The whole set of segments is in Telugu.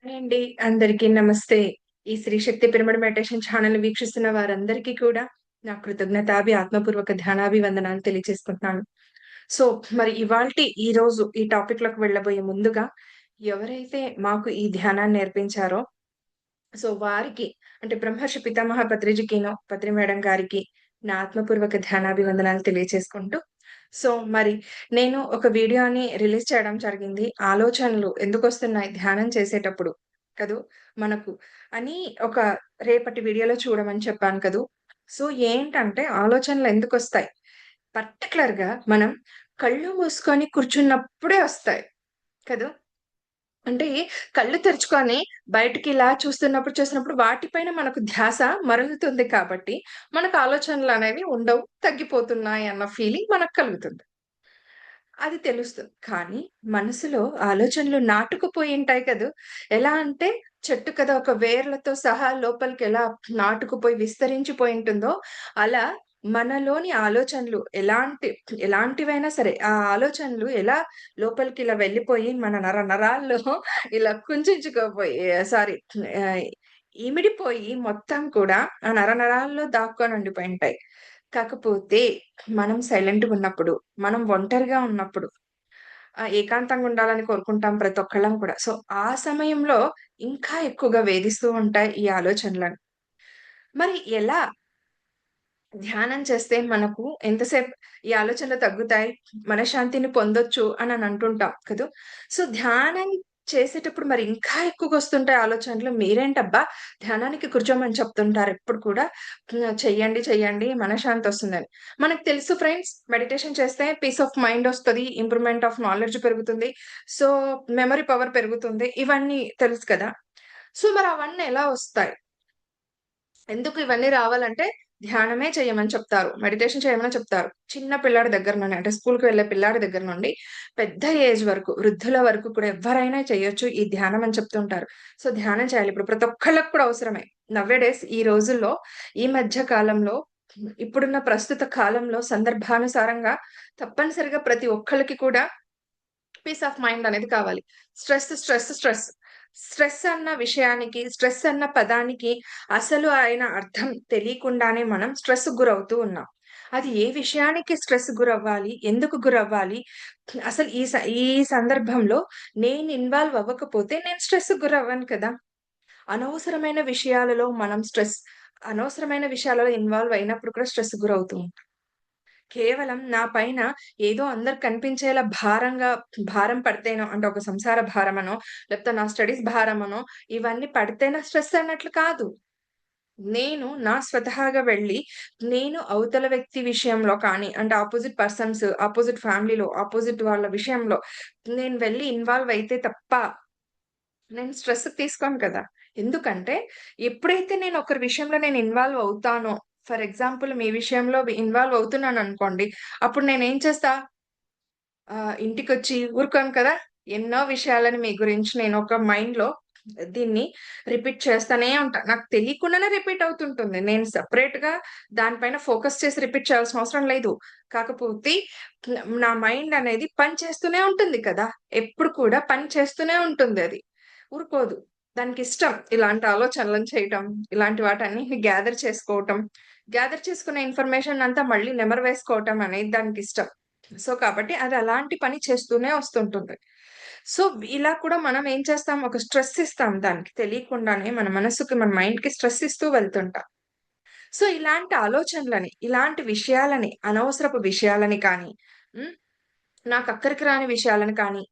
హాయ్ అండి. అందరికీ నమస్తే. ఈ శ్రీ శక్తి పిరమిడ్ మెడిటేషన్ ఛానెల్‌ని వీక్షిస్తున్న వారందరికీ కూడా నా ఆత్మపూర్వక ధ్యానాభివందనాలు తెలియజేసుకుంటున్నాను. సో, మరి ఈరోజు ఈ టాపిక్‌లోకి వెళ్ళబోయే ముందుగా ఎవరైతే మాకు ఈ ధ్యానాన్ని నేర్పించారో సో, వారికి అంటే బ్రహ్మర్షి పితామహ పత్రి మేడం గారికి నా ఆత్మపూర్వక ధ్యానాభివందనాలు తెలియచేసుకుంటూ, సో, మరి నేను ఒక వీడియోని రిలీజ్ చేయడం జరిగింది. ఆలోచనలు ఎందుకొస్తున్నాయి ధ్యానం చేసేటప్పుడు కదూ! మనకు అని ఒక రేపటి వీడియోలో చూడమని చెప్పాను కదూ! సో, ఏంటంటే ఆలోచనలు ఎందుకొస్తాయి? పర్టిక్యులర్‌గా మనం కళ్ళు మూసుకొని కూర్చున్నప్పుడే ఒస్తాయి. కదూ! అంటే కళ్ళు తెరుచుకొని బయటికిలా చూస్తున్నప్పుడు వాటిపైన మనకు ధ్యాస మరలుతుంది కాబట్టి, మనకు ఆలోచనలనేవి ఉండవు, తగ్గిపోతున్నాయి అన్న ఫీలింగ్ మనకు కలుగుతుంది. అది తెలుస్తుంది. కానీ మనసులో ఆలోచనలు నాటుకుపోయుంటాయి కదూ! ఎలా అంటే చెట్టు కదా ఒక వేర్లతో సహా లోపలికెలా నాటుకుపోయి విస్తరించిపోయుంటుందో, అలా మనలోని ఆలోచనలు ఎలాంటివైనా సరే, ఆ ఆలోచనలు ఎలా లోపలికి ఇలా వెళ్ళిపోయి మన నరాల్లో ఇలా కుంచించుకుపోయి సారీ ఆహ్, ఇమిడిపోయి మొత్తం కూడా ఆ నరాల్లో దాక్కొని ఉండిపోయుంటాయి. కాకపోతే మనం సైలెంట్‌గున్నప్పుడు, మనం ఒంటరిగా ఉన్నప్పుడు ఏకాంతంగా ఉండాలని కోరుకుంటాం ప్రతి ఒక్కళ్ళం కూడా. సో, ఆ సమయంలో ఇంకా ఎక్కువగా వేధిస్తూ ఉంటాయి ఈ ఆలోచనలను. మరి ఎలా ధ్యానం చేస్తే మనకు ఎంతసేపు ఈ ఆలోచనలు తగ్గుతాయి, మనశ్శాంతిని పొందొచ్చు అని అంటుంటాం కదూ! సో, ధ్యానం చేసేటప్పుడు మరి ఇంకా ఎక్కువగొస్తుంటాయి ఆలోచనలు. మీరేంటబ్బా! ధ్యానానికి కూర్చోమని చెప్తుంటారు ఎప్పుడు కూడా. చెయ్యండి, చెయ్యండి మనశ్శాంతొస్తుందని. మనకు తెలుసు ఫ్రెండ్స్ మెడిటేషన్ చేస్తే పీస్ ఆఫ్ మైండ్ ఒస్తది. ఇంప్రూవ్‌మెంట్ ఆఫ్ నాలెడ్జ్ పెరుగుతుంది. సో, మెమరీ పవర్ పెరుగుతుంది. ఇవన్నీ తెలుసు కదా! సో, మరి అవన్నీ ఎలా ఒస్తాయి? ఎందుకు ఇవన్నీ రావాలంటే ధ్యానమే చేయమని చెప్తారు. మెడిటేషన్ చేయమని చెప్తారు. చిన్న పిల్లాడి దగ్గర నుండి అంటే స్కూలుకి వెళ్ళే పిల్లాడి దగ్గర నుండి పెద్ద ఏజ్ వరకు, వృద్ధుల వరకు కూడా ఎవ్వరైనా చేయొచ్చు ఈ ధ్యానం అని చెప్తుంటారు. సో, ధ్యానం చేయాలి. ఇప్పుడు ప్రతి ఒక్కళ్ళకి కూడా అవసరమే. నౌ ఎ డేస్ ఈ రోజుల్లో ఈ మధ్య కాలంలో ఇప్పుడున్న ప్రస్తుత కాలంలో సందర్భానుసారంగా తప్పనిసరిగా ప్రతి ఒక్కళ్ళకి కూడా పీస్ ఆఫ్ మైండ్ అనేది కావాలి. Stress, stress, stress. స్ట్రెస్ అన్న విషయానికి, స్ట్రెస్ అన్న పదానికి అసలు ఆయన అర్థం తెలియకుండానే మనం స్ట్రెస్‌కి గురవుతూ ఉన్నాం. అది ఏ విషయానికి స్ట్రెస్ గురవ్వాలి? ఎందుకు గురవ్వాలి? అసలు ఈ సందర్భంలో నేను ఇన్వాల్వ్ అవ్వకపోతే నేను స్ట్రెస్‌కి గురవ్వను కదా! అనవసరమైన విషయాలలో మనం అనవసరమైన విషయాలలో ఇన్వాల్వ్ అయినప్పుడు కూడా స్ట్రెస్‌కి గురవుతూ ఉంటాం. కేవలం నా పైన ఏదో అందరికి కనిపించేలా భారం పడితేనో అంటే ఒక సంసార భారమనో, లేకపోతే నా స్టడీస్ భారమనో ఇవన్నీ పడితేనే స్ట్రెస్ అన్నట్లు కాదు. నేను నా స్వతహాగా వెళ్ళి, నేను అవతల వ్యక్తి విషయంలో కానీ, అంటే అపోజిట్ పర్సన్స్, అపోజిట్ ఫ్యామిలీలో, అపోజిట్ వాళ్ళ విషయంలో నేను వెళ్లి ఇన్వాల్వ్ అయితే తప్ప, నేను స్ట్రెస్‌కి తీసుకోను కదా! ఎందుకంటే, ఎప్పుడైతే నేను ఒకరి విషయంలో నేను ఇన్వాల్వ్ అవుతానో, ఫర్ ఎగ్జాంపుల్ మీ విషయంలో ఇన్వాల్వ్ అవుతున్నాననుకోండి, అప్పుడు నేనేం చేస్తా? ఇంటికొచ్చి ఊరుకోను కదా! ఎన్నో విషయాలని మీ గురించి నేనొక మైండ్‌లో దీన్ని రిపీట్ చేస్తానే ఉంటా. నాకు తెలియకుండానే రిపీట్ అవుతుంటుంది. నేను సెపరేట్‌గా దానిపైన ఫోకస్ చేసి రిపీట్ చేయాల్సిన అవసరం లేదు. కాకపోతే నా మైండ్ అనేది పని చేస్తూనే ఉంటుంది కదా! ఎప్పుడు కూడా పని చేస్తూనే ఉంటుందది. ఊరుకోదు. దానికిష్టం ఇలాంటి ఆలోచనలను చేయటం, ఇలాంటి వాటన్నిటిని గ్యాదర్ చేసుకున్న ఇన్ఫర్మేషన్ అంతా మళ్ళీ నెమరు వేసుకోవటం అనేది దానికిష్టం. సో, కాబట్టి అది అలాంటి పని చేస్తూనే వస్తుంటుంది. సో, ఇలా కూడా మనం ఏం చేస్తాం, ఒక స్ట్రెస్ ఇస్తాం దానికి తెలియకుండానే మన మనసుకి, మన మైండ్‌కి స్ట్రెస్ ఇస్తూ వెళ్తుంటాం. సో, ఇలాంటి ఆలోచనలని, ఇలాంటి విషయాలని, అనవసరపు విషయాలని కానీ, హ్మ్. నాకు అక్కరికి రాని విషయాలను కానీ,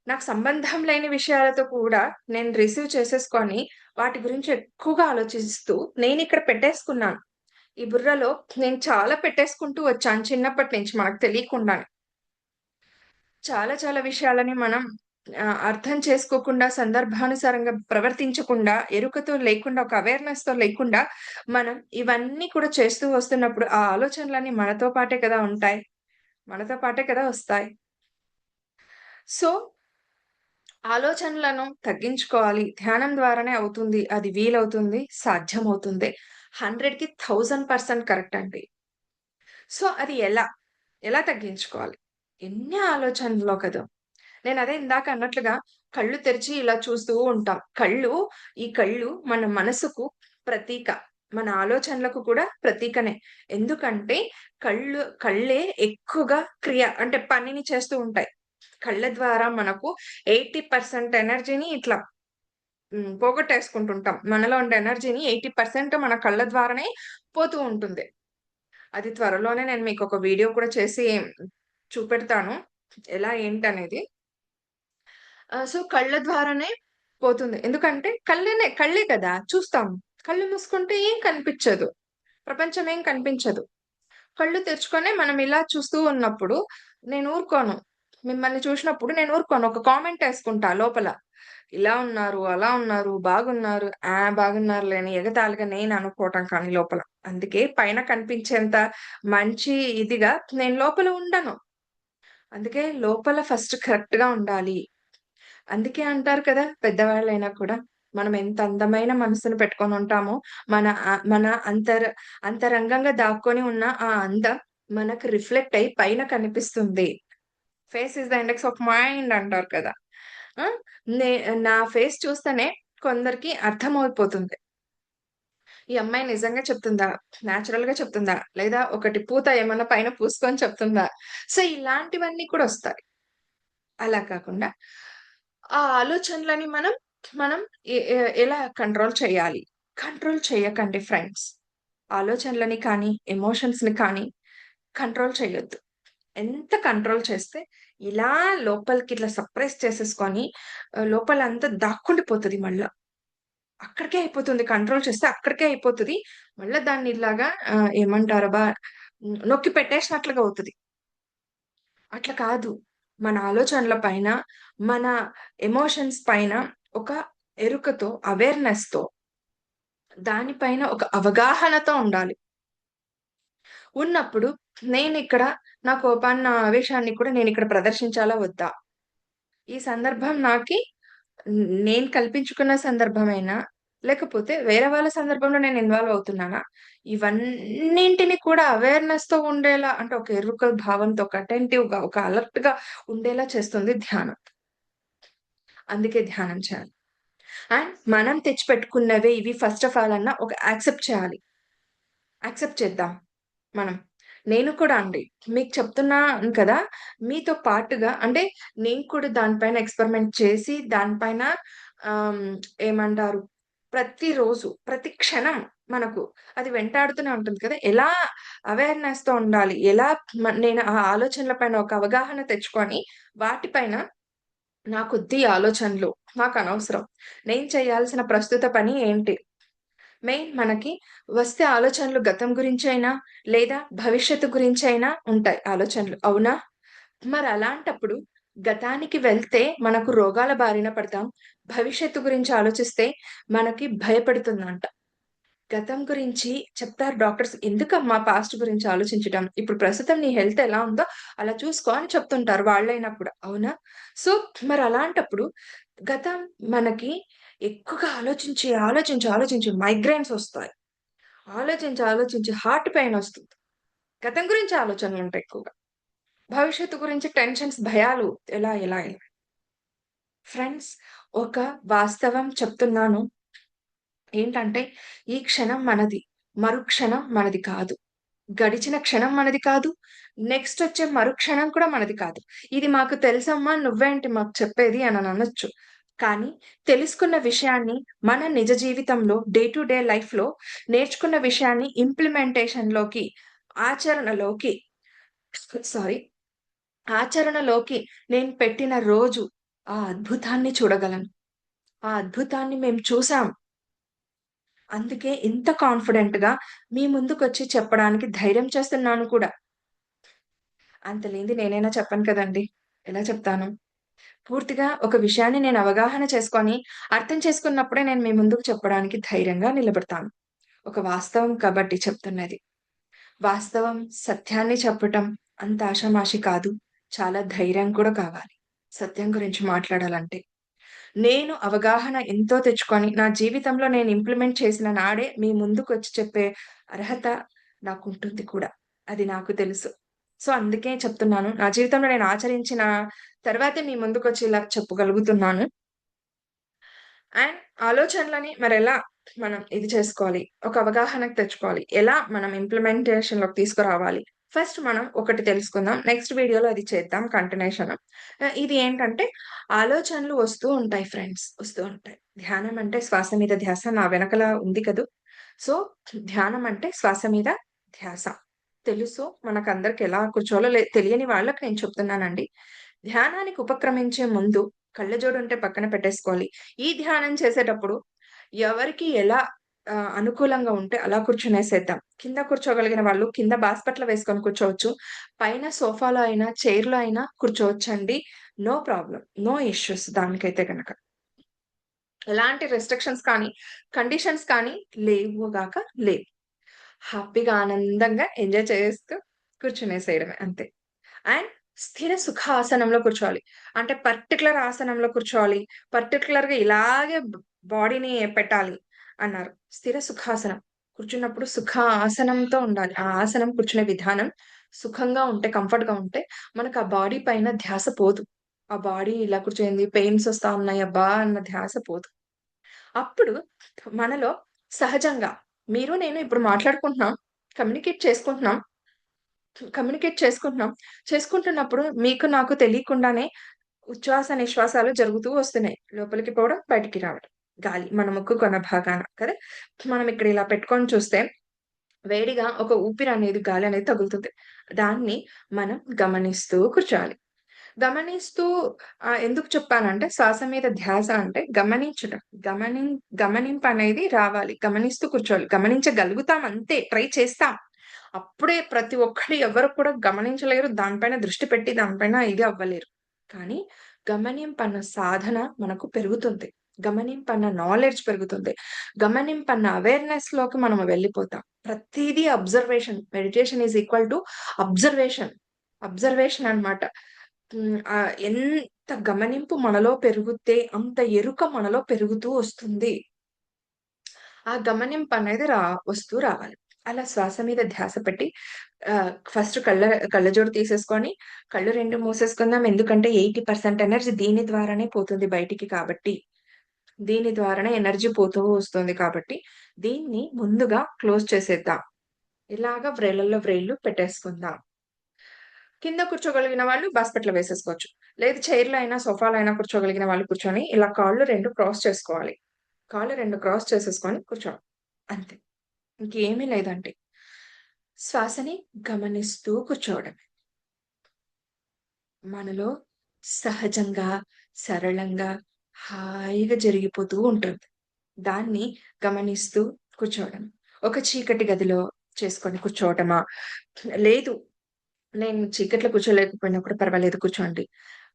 నాకు సంబంధం లేని విషయాలతో కూడా నేను రిసీవ్ చేసేసుకొని, వాటి గురించి ఎక్కువగా ఆలోచిస్తూ నేనిక్కడ పెట్టేసుకున్నాను. ఈ బుర్రలో నేను చాలా పెట్టేసుకుంటూ వచ్చాను చిన్నప్పటి నుంచి మనకు తెలియకుండానే. చాలా చాలా విషయాలని మనం అర్థం చేసుకోకుండా, సందర్భానుసారంగా ప్రవర్తించకుండా, ఎరుకతో లేకుండా, ఒక అవేర్‌నెస్‌తో లేకుండా మనం ఇవన్నీ కూడా చేస్తూ వస్తున్నప్పుడు, ఆ ఆలోచనలన్నీ మనతో పాటే కదా ఉంటాయి. మనతో పాటే కదా వస్తాయి. సో, ఆలోచనలను తగ్గించుకోవాలి. ధ్యానం ద్వారానే అవుతుంది. అది వీలవుతుంది. సాధ్యమవుతుంది. 100కి 1000% కరెక్ట్ అండి. సో, అది ఎలా? ఎలా తగ్గించుకోవాలి? ఎన్ని ఆలోచనలో కదా! నేనదే ఇందాక అన్నట్లుగా కళ్ళు తెరిచి ఇలా చూస్తూ ఉంటాం. ఈ కళ్ళు మన మనసుకు ప్రతీక. మన ఆలోచనలకు కూడా ప్రతీకనే. ఎందుకంటే కళ్ళే ఎక్కువగా అంటే పనిని చేస్తూ ఉంటాయి. కళ్ళ ద్వారా మనకు 80% ఎనర్జీని ఇట్లా పోగొట్టేసుకుంటుంటాం. మనలో ఉండే ఎనర్జీని 80% మన కళ్ళ ద్వారానే పోతూ ఉంటుంది. అది త్వరలోనే నేను మీకొక వీడియో కూడా చేసి చూపెడతాను. ఎలా ఏంటనేది. సో, కళ్ళ ద్వారానే పోతుంది. ఎందుకంటే కళ్ళే కదా! చూస్తాం. కళ్ళు మూసుకుంటే ఏం కనిపిచ్చదు. ప్రపంచం ఏం కనిపించదు. కళ్ళు తెరుచుకొనే మనం ఇలా చూస్తూ ఉన్నప్పుడు నేను ఊరుకోను. మిమ్మల్ని చూసినప్పుడు నేను ఊరుకోను. ఒక కామెంట్ యేసుకుంటా లోపల. ఇలా ఉన్నారు, అలా ఉన్నారు, బాగున్నారు. బాగున్నారులే అని ఎగతాళిగా నేను అనుకోవటం కానీ లోపల. అందుకే పైన కనిపించేంత మంచి ఇదిగా నేను లోపల ఉండను. అందుకే లోపల ఫస్ట్ కరెక్ట్‌గా ఉండాలి. అందుకే అంటారు కదా! పెద్దవాళ్ళైనా కూడా, మనం ఎంత అందమైన మనసును పెట్టుకొనుంటామో, మన అంతరంగంగా దాక్కొని ఉన్న ఆ అందం మనకు రిఫ్లెక్ట్ అయ్యి పైన కనిపిస్తుంది. Face is the index of mind అంటారు కదా! ఆ! నే నా ఫేస్ చూస్తేనే కొందరికి అర్థమైపోతుంది. ఈ అమ్మాయి నిజంగా చెప్తుందా? నేచురల్‌గా చెప్తుందా? లేదా ఒకటి పూత ఏమన్నా పైన పూసుకొని చెప్తుందా? సో, ఇలాంటివన్నీ కూడా ఒస్తాయి. అలా కాకుండా ఆ ఆలోచనలని మనం ఎలా కంట్రోల్ చేయాలి? కంట్రోల్ చేయకండి ఫ్రెండ్స్. ఆలోచనలని కానీ, ఎమోషన్స్‌ని కానీ కంట్రోల్ చేయొద్దు. ఎంత కంట్రోల్ చేస్తే ఇలా లోపలికి ఇట్లా సప్రెస్ చేసేసుకొని లోపలంతా దాక్కుండిపోతది మళ్ళా. అక్కడికే అయిపోతుంది. కంట్రోల్ చేస్తే అక్కడికే అయిపోతది. మళ్ళా దాన్ని ఇలాగా ఏమంటారబ్బా! నొక్కి పెట్టేసినట్లుగా అవుతది. అట్లా కాదు. మన ఆలోచనల పైన, మన ఎమోషన్స్ పైన ఒక ఎరుకతో, అవేర్‌నెస్‌తో దానిపైన ఒక అవగాహనతో ఉండాలి. ఉన్నప్పుడు నేనిక్కడ నా కోపాన్ని, నా ఆవేశాన్ని కూడా నేనిక్కడ ప్రదర్శించాలా వద్దా? ఈ సందర్భం నేను కల్పించుకున్న సందర్భమేనా? లేకపోతే వేరే వాళ్ళ సందర్భంలో నేను ఇన్వాల్వ్ అవుతున్నానా? ఇవన్నింటిని కూడా అవేర్‌నెస్‌తో ఉండేలా అంటే ఒక ఎరుక భావంతో, ఒక అటెంటివ్‌గా, ఒక అలర్ట్‌గా ఉండేలా చేస్తుంది ధ్యానం. అందుకే ధ్యానం చేయాలి. అండ్ మనం తెచ్చిపెట్టుకున్నవే ఇవి ఫస్ట్ ఆఫ్ ఆల్ ఒక యాక్సెప్ట్ చేయాలి. యాక్సెప్ట్ చేద్దాం మనం. నేను కూడా అండి. మీకు చెప్తున్నాను కదా! మీతో పాటుగా అంటే నేను కూడా దానిపైన ఎక్స్‌పెరిమెంట్ చేసి దానిపైన ఆహ్, ఏమంటారు ప్రతిరోజు, ప్రతి క్షణం మనకు అది వెంటాడుతూనే ఉంటుంది కదా! ఎలా అవేర్‌నెస్‌తో ఉండాలి. ఎలా నేను ఆ ఆలోచనల పైన ఒక అవగాహన తెచ్చుకొని వాటిపైన నాకొద్దు ఈ ఆలోచనలు. నాకనవసరం. నేను చేయాల్సిన ప్రస్తుత పని ఏంటి? మెయిన్ మనకి వస్తే ఆలోచనలు గతం గురించైనా, లేదా భవిష్యత్తు గురించైనా ఉంటాయి ఆలోచనలు. అవునా? మరలాంటప్పుడు గతానికి వెళ్తే మనకు రోగాల బారిన పడతాం. భవిష్యత్తు గురించి ఆలోచిస్తే మనకి భయపెడుతుందంట. గతం గురించి చెప్తారు డాక్టర్స్. ఎందుకమ్మా పాస్ట్ గురించి ఆలోచించటం? ఇప్పుడు ప్రస్తుతం నీ హెల్త్ ఎలా ఉందో అలా చూసుకో అని చెప్తుంటారు వాళ్ళైనా కూడా. అవునా? సో, మరలాంటప్పుడు గతం మనకి ఎక్కువగా ఆలోచించి మైగ్రేన్స్ ఒస్తాయి. ఆలోచించి హార్ట్ పెయినొస్తుంది. గతం గురించి ఆలోచనలుంటాయి ఎక్కువగా. భవిష్యత్తు గురించి టెన్షన్స్, భయాలు ఎలా? ఫ్రెండ్స్ ఒక వాస్తవం చెప్తున్నాను. ఏంటంటే, ఈ క్షణం మనది. మరుక్షణం మనది కాదు. గడిచిన క్షణం మనది కాదు. నెక్స్టొచ్చే మరుక్షణం కూడా మనది కాదు. ఇది మాకు తెలుసమ్మా నువ్వేంటి మాకు చెప్పేది అనననొచ్చు. కానీ తెలుసుకున్న విషయాన్ని మన నిజ జీవితంలో డే టు డే లైఫ్‌లో నేర్చుకున్న విషయాన్ని ఇంప్లిమెంటేషన్‌లోకి, ఆచరణలోకి సారీ ఆచరణలోకి నేను పెట్టిన రోజు ఆ అద్భుతాన్ని చూడగలను. ఆ అద్భుతాన్ని మేము చూసాం. అందుకే ఇంత కాన్ఫిడెంట్‌గా మీ ముందుకొచ్చి చెప్పడానికి ధైర్యం చేస్తున్నాను కూడా. అంత లేనిది నేనైనా చెప్పను కదండీ! ఎలా చెప్తాను? పూర్తిగా ఒక విషయాన్ని నేను అవగాహన చేసుకొని, అర్థం చేసుకున్నప్పుడే నేను మీ ముందుకు చెప్పడానికి ధైర్యంగా నిలబడతాను. ఒక వాస్తవం కాబట్టి చెప్తున్నది. వాస్తవం, సత్యాన్ని చెప్పటం అంత ఆషామాషీ కాదు. చాలా ధైర్యం కూడా కావాలి. సత్యం గురించి మాట్లాడాలంటే. నేను అవగాహన ఎంతో తెచ్చుకొని, నా జీవితంలో నేను ఇంప్లిమెంట్ చేసిన నాడే మీ ముందుకొచ్చి చెప్పే అర్హత నాకుంటుంది కూడా. అది నాకు తెలుసు. సో, అందుకే చెప్తున్నాను. నా జీవితంలో నేను ఆచరించిన తర్వాతే మీ ముందుకొచ్చి ఇలా చెప్పగలుగుతున్నాను. అండ్ ఆలోచనలని మరెలా మనం ఇది చేసుకోవాలి? ఒక అవగాహనకు తెచ్చుకోవాలి. ఎలా మనం ఇంప్లిమెంటేషన్‌లోకి తీసుకురావాలి? ఫస్ట్ మనం ఒకటి తెలుసుకుందాం. నెక్స్ట్ వీడియోలో అది చేద్దాం కంటిన్యూషన్. ఇది ఏంటంటే ఆలోచనలు వస్తూ ఉంటాయి ఫ్రెండ్స్. వస్తూ ఉంటాయి. ధ్యానం అంటే శ్వాస మీద ధ్యాస నా వెనకాల ఉంది కదూ! సో, ధ్యానం అంటే శ్వాస మీద ధ్యాస. తెలుసు మనకందరికి ఎలా కూర్చోవాలో తెలియని వాళ్ళకి నేను చెప్తున్నానండి. ధ్యానానికి ఉపక్రమించే ముందు కళ్ళజోడుంటే పక్కన పెట్టేసుకోవాలి. ఈ ధ్యానం చేసేటప్పుడు ఎవరికి ఎలా అనుకూలంగా ఉంటే అలా కూర్చునేసేద్దాం. కింద కూర్చోగలిగిన వాళ్ళు కింద బాస్పట్ల వేసుకొని కూర్చోవచ్చు. పైన సోఫాలో అయినా, చైర్‌లో అయినా కూర్చోవచ్చండి. No problem. నో ఇష్యూస్ దానికైతే గనక. ఎలాంటి రిస్ట్రిక్షన్స్ కానీ, కండిషన్స్ కానీ లేవు గాక లేవు. హ్యాపీగా ఆనందంగా ఎంజాయ్ చేస్తూ కూర్చునేసేయడమే అంతే. అండ్ స్థిర సుఖాసనంలో కూర్చోవాలి. అంటే పర్టిక్యులర్ ఆసనంలో కూర్చోవాలి. పర్టిక్యులర్‌గా ఇలాగే బాడీని పెట్టాలి అన్నారు. స్థిర సుఖాసనం. కూర్చున్నప్పుడు సుఖాసనంతో ఉండాలి. ఆ ఆసనం కూర్చునే విధానం సుఖంగా ఉంటే, కంఫర్ట్‌గా ఉంటే మనకు ఆ బాడీ పైన ధ్యాస పోదు. ఆ బాడీ ఇలా కూర్చొయింది, పెయిన్స్ ఒస్తా ఉన్నాయి అబ్బా! అన్న ధ్యాస పోదు. అప్పుడు మనలో సహజంగా మీరు నేను ఇప్పుడు మాట్లాడుకుంటున్నాం. కమ్యూనికేట్ చేసుకుంటున్నాం. కమ్యూనికేట్ చేసుకుంటున్నాం. చేసుకుంటున్నప్పుడు మీకు నాకు తెలియకుండానే ఉచ్ఛ్వాస, నిశ్వాసాలు జరుగుతూ వస్తున్నాయి. లోపలికి పోవడం, బయటికి రావడం. గాలి మన ముక్కు కొన భాగాన కదా! మనం ఇక్కడ ఇలా పెట్టుకొని చూస్తే వేడిగా ఒక ఊపిరనేది గాలనేది తగులుతుంది. దాన్ని మనం గమనిస్తూ కూర్చోవాలి. గమనిస్తూ ఎందుకు చెప్పానంటే శ్వాస మీద ధ్యాస అంటే గమనించటం. గమనింపనేది రావాలి. గమనిస్తూ కూర్చోవాలి. గమనించగలుగుతాం అంతే. ట్రై చేస్తాం. అప్పుడే ప్రతి ఒక్కళ్ళు ఎవరు కూడా గమనించలేరు. దానిపైన దృష్టి పెట్టి దానిపైన ఇది అవ్వలేరు. కానీ గమనింపన్న సాధన మనకు పెరుగుతుంది. గమనింపన్న నాలెడ్జ్ పెరుగుతుంది. గమనింపన్న అవేర్‌నెస్‌లోకి మనం వెళ్ళిపోతాం. ప్రతీదీ observation. Meditation is equal to observation. Observation అన్నమాట. ఎంత గమనింపు మనలో పెరిగితే అంత ఎరుక మనలో పెరుగుతూ వస్తుంది. ఆ గమనింపనేది వస్తూ రావాలి. అలా శ్వాస మీద ధ్యాస పెట్టి ఫస్ట్ కళ్ళజోడు తీసేసుకొని కళ్ళు 2 మూసేసుకుందాం. ఎందుకంటే 80% ఎనర్జీ దీని ద్వారానే పోతుంది బయటికి కాబట్టి. దీని ద్వారానే ఎనర్జీ పోతూ వస్తుంది కాబట్టి, దీన్ని ముందుగా క్లోజ్ చేసేద్దాం. ఇలాగ వ్రేళ్ళలో వ్రేళ్ళు పెట్టేసుకుందాం. కింద కూర్చోగలిగిన వాళ్ళు బాస్కెట్‌లో వేసేసుకోవచ్చు. లేదు చైర్‌లో అయినా, సోఫాలో అయినా కూర్చోగలిగిన వాళ్ళు కూర్చొని ఇలా కాళ్ళు 2 క్రాస్ చేసుకోవాలి. కాళ్ళు 2 క్రాస్ చేసేసుకొని కూర్చోవాలి. అంతే. ఇంకేమీ లేదండి. శ్వాసని గమనిస్తూ కూర్చోవడమే. మనలో సహజంగా, సరళంగా, హాయిగా జరిగిపోతూ ఉంటుంది. దాన్ని గమనిస్తూ కూర్చోవడం. ఒక చీకటి గదిలో చేసుకొని కూర్చోవటమా? లేదు నేను చీకట్లో కూర్చోలేకపోయినా కూడా పర్వాలేదు కూర్చోండి.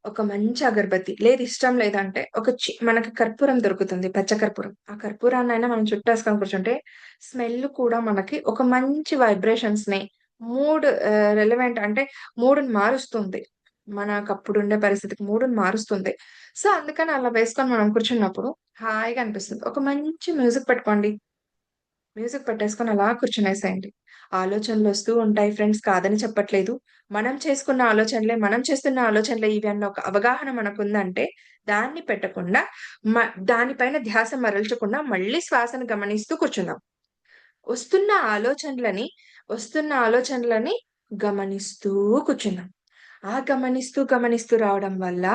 ఒక మంచి అగరబత్తి లేదు ఇష్టం లేదంటే ఒక మనకి కర్పూరం దొరుకుతుంది. పచ్చ కర్పూరం. ఆ కర్పూరాన్నైనా మనం చుట్టేసుకొని కూర్చుంటే స్మెల్ కూడా మనకి ఒక మంచి వైబ్రేషన్స్‌ని రిలవెంట్ అంటే మూడ్‌ని మారుస్తుంది. మనకప్పుడుండే పరిస్థితికి మూడ్‌ని మారుస్తుంది. సో, అందుకని అలా వేసుకొని మనం కూర్చున్నప్పుడు హాయిగా అనిపిస్తుంది. ఒక మంచి మ్యూజిక్ పెట్టుకోండి. మ్యూజిక్ పెట్టేసుకొని అలా కూర్చునేసేయండి. ఆలోచనలొస్తూ ఉంటాయి ఫ్రెండ్స్ కాదని చెప్పట్లేదు. మనం చేసుకున్న ఆలోచనలే, మనం చేస్తున్న ఆలోచనలే ఇవి అన్న ఒక అవగాహన మనకుందంటే, దాన్ని పెట్టకుండా దాని పైన ధ్యాస మరల్చకుండా మళ్ళీ శ్వాసను గమనిస్తూ కూర్చుందాం. వస్తున్న ఆలోచనలని, వస్తున్న ఆలోచనలని గమనిస్తూ కూర్చుందాం. ఆ గమనిస్తూ రావడం వల్ల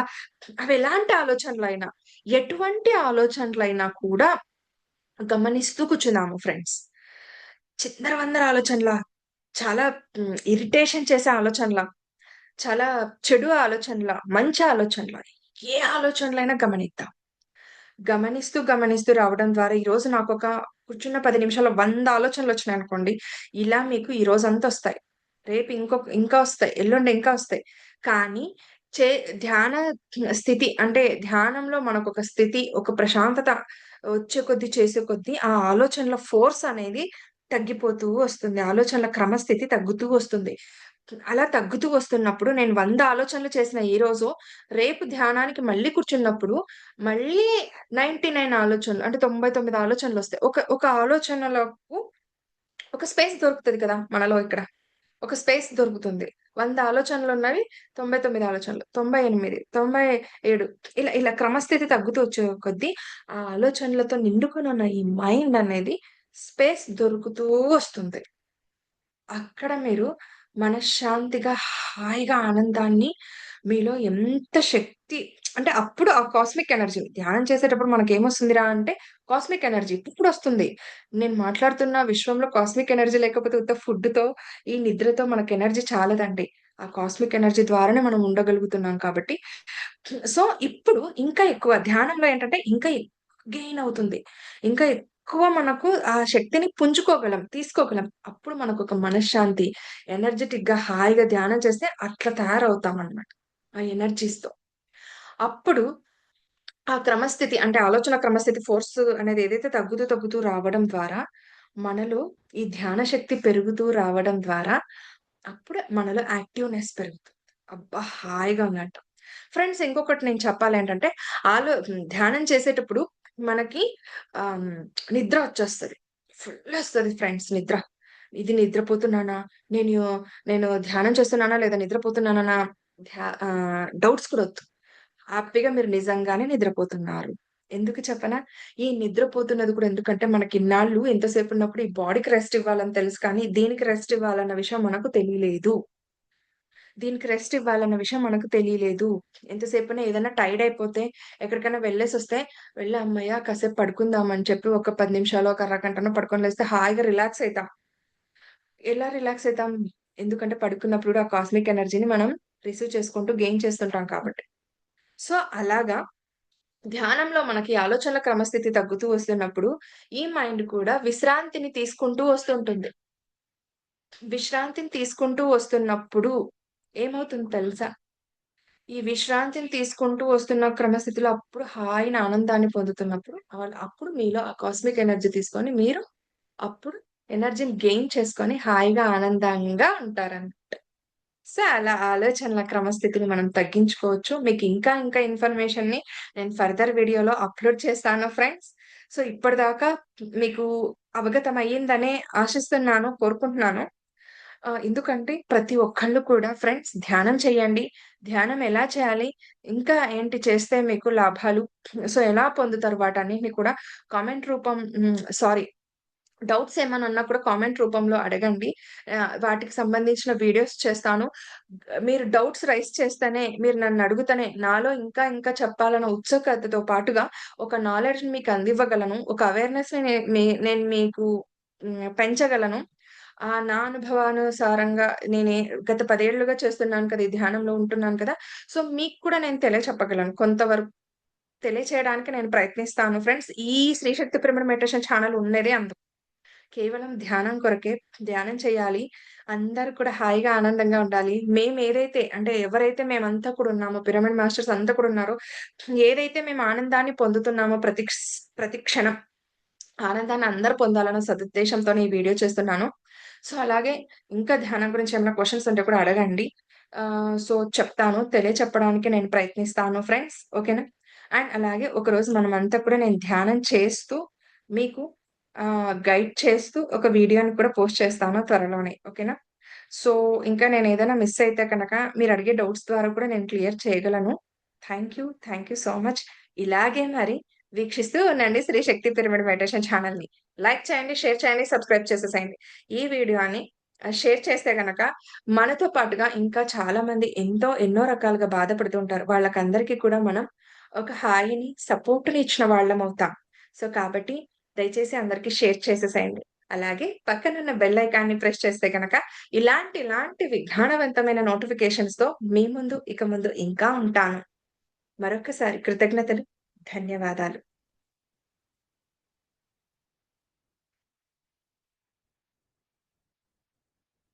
అవెలాంటి ఆలోచనలైనా, ఎటువంటి ఆలోచనలైనా కూడా గమనిస్తూ కూర్చుందాము ఫ్రెండ్స్. చిందరవందర ఆలోచనలా, చాలా ఇరిటేషన్ చేసే ఆలోచనలా, చాలా చెడు ఆలోచనలా, మంచి ఆలోచనలా, ఏ ఆలోచనలైనా గమనిద్దాం. గమనిస్తూ రావడం ద్వారా ఈరోజు నాకొక కూర్చున్న 10 నిమిషాల్లో 100 ఆలోచనలొచ్చినాయనుకోండి, ఇలా మీకు ఈ రోజంతొస్తాయి. రేపు ఇంకా ఒస్తాయి. ఎల్లుండి ఇంకా ఒస్తాయి. కానీ చే ధ్యాన స్థితి అంటే ధ్యానంలో మనకొక స్థితి, ఒక ప్రశాంతత వచ్చే కొద్దీ, చేసే కొద్దీ ఆ ఆలోచనల ఫోర్స్ అనేది తగ్గిపోతూ వస్తుంది. ఆలోచనల క్రమస్థితి తగ్గుతూ వస్తుంది. అలా తగ్గుతూ వస్తున్నప్పుడు నేను 100 ఆలోచనలు చేసిన ఈరోజు, రేపు ధ్యానానికి మళ్ళీ కూర్చున్నప్పుడు మళ్ళీ 99 ఆలోచనలు అంటే 99 ఆలోచనలొస్తాయి. ఒక ఒక ఆలోచనలకు ఒక స్పేస్ దొరుకుతది కదా! మనలో ఇక్కడ. ఒక స్పేస్ దొరుకుతుంది. 100 ఆలోచనలున్నవి 99 ఆలోచనలు, 98, 97 ఇలా ఇలా క్రమస్థితి తగ్గుతూ వచ్చే కొద్దీ ఆ ఆలోచనలతో నిండుకొనున్న ఈ మైండ్ అనేది స్పేస్ దొరుకుతూ వస్తుంది. అక్కడ మీరు మనశ్శాంతిగా, హాయిగా ఆనందాన్ని మీలో ఎంత శక్తి అంటే అప్పుడు ఆ కాస్మిక్ ఎనర్జీ ధ్యానం చేసేటప్పుడు మనకేమొస్తుందిరా అంటే కాస్మిక్ ఎనర్జీ ఇప్పుడొస్తుంది. నేను మాట్లాడుతున్న విశ్వంలో కాస్మిక్ ఎనర్జీ లేకపోతే ఉత్త ఫుడ్‌తో, ఈ నిద్రతో మనకు ఎనర్జీ చాలదండి. ఆ కాస్మిక్ ఎనర్జీ ద్వారానే మనం ఉండగలుగుతున్నాం కాబట్టి సో, ఇప్పుడు ఇంకా ఎక్కువ ధ్యానంలో ఏంటంటే ఇంకా గెయిన్ అవుతుంది. ఇంకా ఎక్కువ మనకు ఆ శక్తిని పుంజుకోగలం, తీసుకోగలం. అప్పుడు మనకొక మనశ్శాంతి, ఎనర్జిటిక్‌గా హాయిగా ధ్యానం చేస్తే అట్లా తయారవుతామనమాట. ఆ ఎనర్జీస్‌తో. అప్పుడు ఆ క్రమస్థితి అంటే ఆలోచన క్రమస్థితి ఫోర్స్ అనేది ఏదైతే తగ్గుతూ, తగ్గుతూ రావడం ద్వారా మనలో ఈ ధ్యాన శక్తి పెరుగుతూ రావడం ద్వారా అప్పుడు మనలో యాక్టివ్‌నెస్ పెరుగుతుంది. అబ్బా! హాయిగా ఉందంట. ఫ్రెండ్స్ ఇంకొకటి నేను చెప్పాలేంటంటే ధ్యానం చేసేటప్పుడు మనకి ఆహ్, నిద్ర వచ్చేస్తది. ఫుల్లొస్తది ఫ్రెండ్స్ నిద్ర. ఇది నిద్రపోతున్నానా? నేను నేను ధ్యానం చేస్తున్నానా? లేదా నిద్రపోతున్నానా? డౌట్స్ కూడా వద్దు. హ్యాపీగా మీరు నిజంగానే నిద్రపోతున్నారు. ఎందుకు చెప్పనా? ఈ నిద్రపోతున్నది కూడా ఎందుకంటే మనకిన్నాళ్ళు ఎంతసేపున్నప్పుడు ఈ బాడీకి రెస్ట్ ఇవ్వాలని తెలుసు కానీ, దీనికి రెస్ట్ ఇవ్వాలన్న విషయం మనకు తెలియలేదు. దీనికి రెస్ట్ ఇవ్వాలన్న విషయం మనకు తెలియలేదు. ఎంతసేపైనా ఏదైనా టైర్డ్ అయిపోతే ఎక్కడికైనా వెళ్ళేసొస్తే, వెళ్ళి హమ్మయ్య! కాసేపు పడుకుందాం అని చెప్పి ఒక 10 నిమిషాలో, ఒక అరగంటనో పడుకొని లేస్తే హాయిగా రిలాక్స్ అయితాం. ఎలా రిలాక్స్ అయితాం? ఎందుకంటే పడుకున్నప్పుడు కూడా ఆ కాస్మిక్ ఎనర్జీని మనం రిసీవ్ చేసుకుంటూ గెయిన్ చేస్తుంటాం కాబట్టి. సో, అలాగా ధ్యానంలో మనకి ఆలోచనల క్రమస్థితి తగ్గుతూ వస్తున్నప్పుడు, ఈ మైండ్ కూడా విశ్రాంతిని తీసుకుంటూ వస్తుంటుంది. విశ్రాంతిని తీసుకుంటూ వస్తున్నప్పుడు ఏమవుతుంది తెలుసా? ఈ విశ్రాంతిని తీసుకుంటూ వస్తున్న క్రమస్థితిలో అప్పుడు హాయిని, ఆనందాన్ని పొందుతున్నప్పుడు అప్పుడు మీలో ఆ కాస్మిక్ ఎనర్జీ తీసుకొని మీరు అప్పుడు ఎనర్జీని గెయిన్ చేసుకొని హాయిగా, ఆనందంగా ఉంటారనమాట. సో, అలా ఆలోచనల క్రమస్థితిని మనం తగ్గించుకోవచ్చు. మీకు ఇంకా ఇంకా ఇన్ఫర్మేషన్‌ని నేను ఫర్దర్ వీడియోలో అప్‌లోడ్ చేస్తాను ఫ్రెండ్స్. సో, ఇప్పటిదాకా మీకు అవగతం అయ్యిందనే ఆశిస్తున్నాను, కోరుకుంటున్నాను. ఎందుకంటే ప్రతి ఒక్కళ్ళు కూడా ఫ్రెండ్స్ ధ్యానం చేయండి. ధ్యానం ఎలా చేయాలి? ఇంకా ఏంటి చేస్తే మీకు లాభాలు? సో, ఎలా పొందుతారు వాటన్నిటిని కూడా కామెంట్ రూపం సారీ డౌట్స్ ఏమన్నా ఉన్నా కూడా కామెంట్ రూపంలో అడగండి. వాటికి సంబంధించిన వీడియోస్ చేస్తాను. మీరు డౌట్స్ రైజ్ చేస్తేనే, మీరు నన్నడుగుతనే నాలో ఇంకా ఇంకా చెప్పాలన్న ఉత్సుకతతో పాటుగా ఒక నాలెడ్జ్‌ని మీకు అందివ్వగలను. ఒక అవేర్‌నెస్‌ని నేను మీకు పెంచగలను. నా అనుభవానుసారంగా గత 10 ఏళ్లుగా చేస్తున్నాను కదా! ఈ ధ్యానంలో ఉంటున్నాను కదా! సో, మీకు కూడా నేను తెలియచెప్పగలను. కొంతవరకు తెలియచేయడానికి నేను ప్రయత్నిస్తాను ఫ్రెండ్స్. ఈ శ్రీ శక్తి పిరమిడ్ మెడిటేషన్ ఛానెల్ ఉన్నదే అందుకు. కేవలం ధ్యానం కొరకే. ధ్యానం చేయాలి. అందరూ కూడా హాయిగా, ఆనందంగా ఉండాలి. మేమేదైతే అంటే ఎవరైతే మేమంతా కూడా ఉన్నామో, పిరమిడ్ మాస్టర్స్ అంతా కూడా ఉన్నారో, ఏదైతే మేము ఆనందాన్ని పొందుతున్నామో ప్రతి క్షణం ఆనందాన్ని అందరూ పొందాలన్న సదుద్దేశంతోనే ఈ వీడియో చేస్తున్నాను. సో, అలాగే ఇంకా ధ్యానం గురించి ఏమైనా క్వెషన్స్ ఉంటే కూడా అడగండి. సో, చెప్తాను. తెలియచెప్పడానికి నేను ప్రయత్నిస్తాను ఫ్రెండ్స్. ఓకేనా? అండ్ అలాగే ఒకరోజు మనమంతా కూడా నేను ధ్యానం చేస్తూ మీకు గైడ్ చేస్తూ ఒక వీడియోని కూడా పోస్ట్ చేస్తాను త్వరలోనే. ఓకేనా? సో, ఇంకా నేనేదైనా మిస్ అయితే కనక మీరడిగే డౌట్స్ ద్వారా కూడా నేను క్లియర్ చేయగలను. Thank you. Thank you so much. ఇలాగే మరి వీక్షిస్తూ ఉండండి శ్రీ శక్తి పిరమిడ్ మెడిటేషన్ ఛానెల్‌ని. లైక్ చేయండి, షేర్ చేయండి, సబ్స్క్రైబ్ చేసేసేయండి. ఈ వీడియోని షేర్ చేస్తే గనక మనతో పాటుగా ఇంకా చాలా మంది ఎన్నో రకాలుగా బాధపడుతూ ఉంటారు. వాళ్ళకందరికీ కూడా మనం ఒక హాయిని, సపోర్ట్‌ని ఇచ్చిన వాళ్ళమవుతాం. సో, కాబట్టి దయచేసి అందరికి షేర్ చేసేసేయండి. అలాగే పక్కనున్న బెల్ ఐకాన్‌ని ప్రెస్ చేస్తే గనక ఇలాంటి విజ్ఞానవంతమైన నోటిఫికేషన్స్‌తో మీ ముందు ఇక ముందు ఇంకా ఉంటాను. మరొక్కసారి కృతజ్ఞతలు. ధన్యవాదాలు.